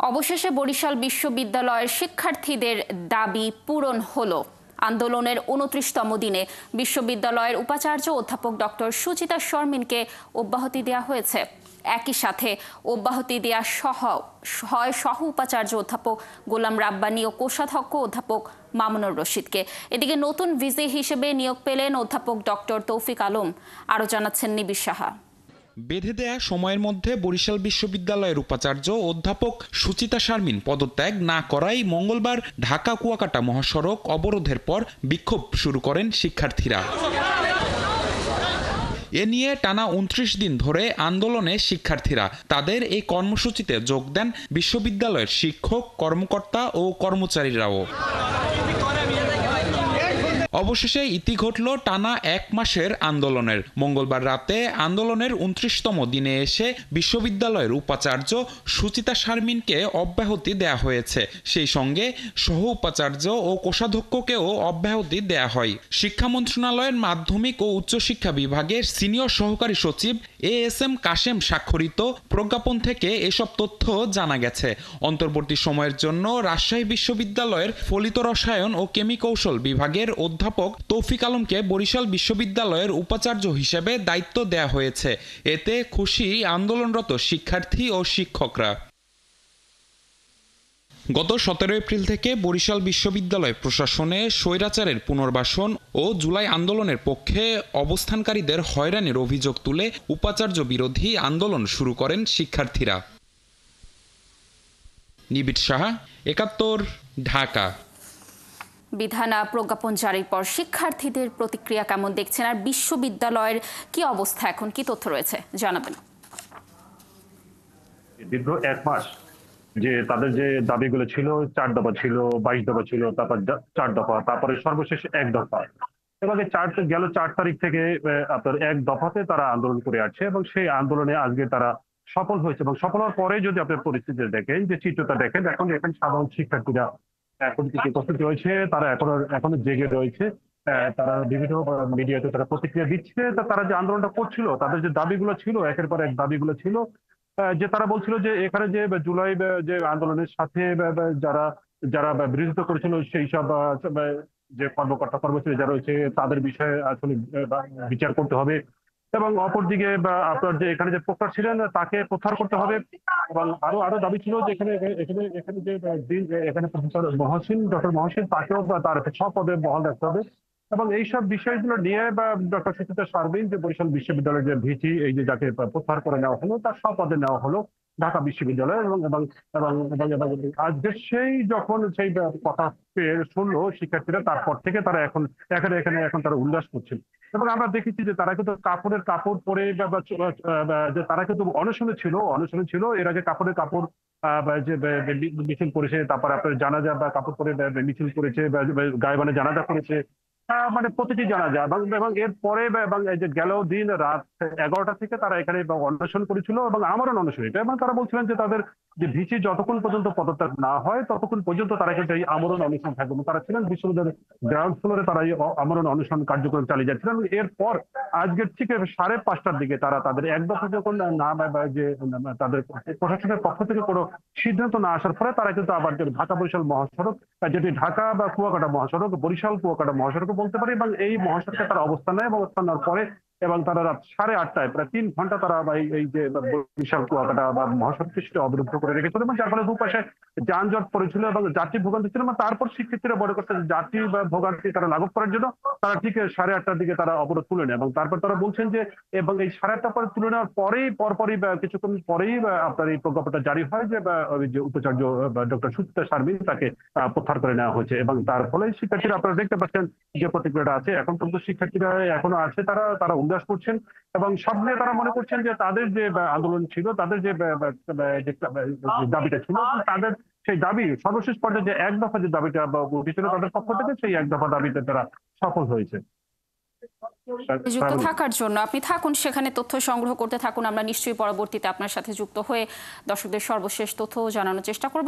অবশেষে বরিশাল বিশ্ববিদ্যালয়ের শিক্ষার্থীদের দাবি পূরণ হলো। আন্দোলনের ২৯তম দিনে বিশ্ববিদ্যালয়ের উপাচার্য অধ্যাপক ডক্টর সুচিতা শর্মিনকে অব্যাহতি দেওয়া হয়েছে। একই সাথে অব্যাহতি দেওয়া সহ উপাচার্য অধ্যাপক গোলাম রাব্বানী ও কোষাধ্যক্ষ অধ্যাপক মামুনুর রশিদকে। এদিকে নতুন ভিসি হিসেবে নিয়োগ পেলেন অধ্যাপক ডক্টর তৌফিক আলম। আরও জানাচ্ছেন নিবিড় সাহা। বেঁধে দেয়া সময়ের মধ্যে বরিশাল বিশ্ববিদ্যালয়ের উপাচার্য অধ্যাপক সুচিতা শারমিন পদত্যাগ না করায় মঙ্গলবার ঢাকা কুয়াকাটা মহাসড়ক অবরোধের পর বিক্ষোভ শুরু করেন শিক্ষার্থীরা। এ নিয়ে টানা ২৯ দিন ধরে আন্দোলনে শিক্ষার্থীরা। তাদের এই কর্মসূচিতে যোগ দেন বিশ্ববিদ্যালয়ের শিক্ষক, কর্মকর্তা ও কর্মচারীরাও। অবশেষে ইতি ঘটল টানা ১ মাসের আন্দোলনের। মঙ্গলবার রাতে আন্দোলনের ২৯তম দিনে এসে বিশ্ববিদ্যালয়ের উপাচার্য সুচিতা শারমিনকে অব্যাহতি দেয়া হয়েছে। সেই সঙ্গে সহ উপাচার্য ও কোষাধ্যক্ষকেও অব্যাহতি দেয়া হয়। শিক্ষা মন্ত্রণালয়ের মাধ্যমিক ও উচ্চশিক্ষা বিভাগের সিনিয়র সহকারী সচিব এএসএম কাশেম স্বাক্ষরিত প্রজ্ঞাপন থেকে এসব তথ্য জানা গেছে। অন্তর্বর্তী সময়ের জন্য রাজশাহী বিশ্ববিদ্যালয়ের ফলিত রসায়ন ও কেমিকৌশল বিভাগের অধ্যাপক তৌফিক আলমকে বরিশাল বিশ্ববিদ্যালয়ের উপাচার্য হিসেবে দায়িত্ব দেয়া হয়েছে। এতে খুশি আন্দোলনরত শিক্ষার্থী ও শিক্ষকরা। গত ১৭ এপ্রিল থেকে বরিশাল বিশ্ববিদ্যালয় প্রশাসনে স্বৈরাচারের পুনর্বাসন ও জুলাই আন্দোলনের পক্ষে অবস্থানকারীদের হয়রানির অভিযোগ তুলে উপাচার্য বিরোধী আন্দোলন শুরু করেন শিক্ষার্থীরা। নিবিড় সাহা, ৭১, ঢাকা। বিধান প্রজ্ঞাপন জারির পর শিক্ষার্থীদের প্রতিক্রিয়া কেমন দেখছেন, আর বিশ্ববিদ্যালয়ের কি অবস্থা এখন, কি তথ্য রয়েছে জানাবেন? দীর্ঘ ১ মাস যে তাদের যে দাবিগুলো ছিল, ৪ দফা ছিল, ২২ দফা ছিল, তারপর ৪ দফা, তারপরে সর্বশেষ ১ দফা। এভাবে গেল ৪ তারিখ থেকে আপনার ১ দফাতে তারা আন্দোলন করে আসছে এবং সেই আন্দোলনে আজকে তারা সফল হয়েছে। এবং সফল হওয়ার পরে যদি আপনার পরিস্থিতি দেখেন, যে চিত্রটা দেখেন, এখন এখানে সাধারণ শিক্ষার্থীরা এখন কিছু উপস্থিত রয়েছে, তারা এখনো জেগে রয়েছে। তারা বিভিন্ন মিডিয়াতে তারা প্রতিক্রিয়া দিচ্ছে। তারা যে আন্দোলনটা করছিল, তাদের যে দাবিগুলো ছিল, একের পর এক দাবিগুলো ছিল, যে তারা বলছিল যে এখানে যে জুলাই যে আন্দোলনের সাথে যারা যারা বিরোধিতা করেছিল সেই সব যে কর্মকর্তা কর্মচারী যারা রয়েছে তাদের বিষয়ে আসলে বিচার করতে হবে। এবং অপরদিকে আপনার যে এখানে যে প্রক্টর ছিলেন তাকে প্রত্যাহার করতে হবে। এবং আরো দাবি ছিল যে এখানে এখানে এখানে যে এখানে প্রফেসর ডক্টর মহসিন তাকেও তার সব পদে বহাল রাখতে হবে। এবং এইসব বিষয়গুলো নিয়ে ডক্টর সুচিতা শারমিন যে বরিশাল বিশ্ববিদ্যালয়ের যে ভিসি, এই যে যাকে প্রত্যাহার করে নেওয়া হলো, তার সব পদে নেওয়া হলো ঢাকা বিশ্ববিদ্যালয়। এবং এবং এবং আজকে যখন সেই কথা পেয়ে শুনলো শিক্ষার্থীরা, তারপর থেকে তারা এখন তারা উল্লাস করছেন। এবং আমরা দেখেছি যে তারা কিন্তু কাপড় পরে যে তারা কিন্তু অনশনে ছিল এর আগে কাপড় যে মিছিল করেছে, তারপর আপনার জানাজা বা কাপড় পরে মিছিল করেছে, গায়েবানে জানাজা করেছে, মানে প্রতিটি জানাজা। এবং এর পরে এবং এই যে গেল দিন রাত ১১টা থেকে তারা এখানে অনশন করেছিল এবং আমারও অনশন এটা। এবং তারা বলছিলেন যে তাদের যে ভিসি যতক্ষণ পর্যন্ত পদত্যাগ না হয় ততক্ষণ পর্যন্ত তারা কিন্তু এই আমরণ অনশন থাকবে। তারা ছিলেন বিশ্ববিদ্যালয়ের গ্রাউন্ড ফ্লোরে, তারা এই আমরণ অনশন কার্যক্রম চালিয়ে যাচ্ছিলেন। এরপর আজকের ঠিক ৫:৩০টার দিকে তারা তাদের এক দফা যখন না যে তাদের প্রশাসনের পক্ষ থেকে কোনো সিদ্ধান্ত না আসার ফলে তারা কিন্তু আবার ঢাকা বরিশাল মহাসড়ক, যেটি ঢাকা বা কুয়াকাটা মহাসড়ক, বরিশাল কুয়াকাটা মহাসড়ক বলতে পারি, এবং এই মহাসড়কে তারা অবস্থান নেয়। এবং অবস্থান নেওয়ার পরে এবং তারা রাত ৮:৩০টায় প্রায় ৩ ঘন্টা তারা এই যে বরিশাল কুয়াকাটা বা মহাসড়কটি সেটা অবরুদ্ধ করে রেখেছিল। এবং যার ফলে দুপাশে যানজট পড়েছিল এবং যাত্রী ভোগান্তি ছিল। এবং তারপর শিক্ষার্থীরা মনে করছে যাত্রী বা ভোগান্তি তারা লাঘব করার জন্য তারা ঠিক ৮:৩০টার দিকে তারা অবরোধ তুলে নেয়। এবং তারপর তারা বলছেন যে এবং এই ৮:৩০টার পরে তুলে নেওয়ার পরপরই কিছুক্ষণ পরেই আপনার এই প্রজ্ঞাপনটা জারি হয় যে উপাচার্য ডক্টর সুচিতা শারমিন তাকে প্রত্যাহার করে নেওয়া হয়েছে। এবং তার ফলে শিক্ষার্থীরা আপনারা দেখতে পাচ্ছেন যে প্রতিক্রিয়াটা আছে, এখন পর্যন্ত শিক্ষার্থীরা এখনো আছে, তারা উল্লাস করছেন। এবং সব নিয়ে তারা মনে করছেন যে তাদের যে আন্দোলন ছিল, তাদের যে দাবিটা ছিল, তাদের সেই দাবি সর্বশেষ পর্যায়ে যে ১ দফা যে দাবিটা উঠেছিল তাদের পক্ষ থেকে, সেই ১ দফা দাবিতে তারা সফল হয়েছে। যুক্ত থাকার জন্য আপনি থাকুন, সেখানে তথ্য সংগ্রহ করতে থাকুন। আমরা নিশ্চয়ই পরবর্তীতে আপনার সাথে যুক্ত হয়ে দর্শকদের সর্বশেষ তথ্য জানানোর চেষ্টা করব।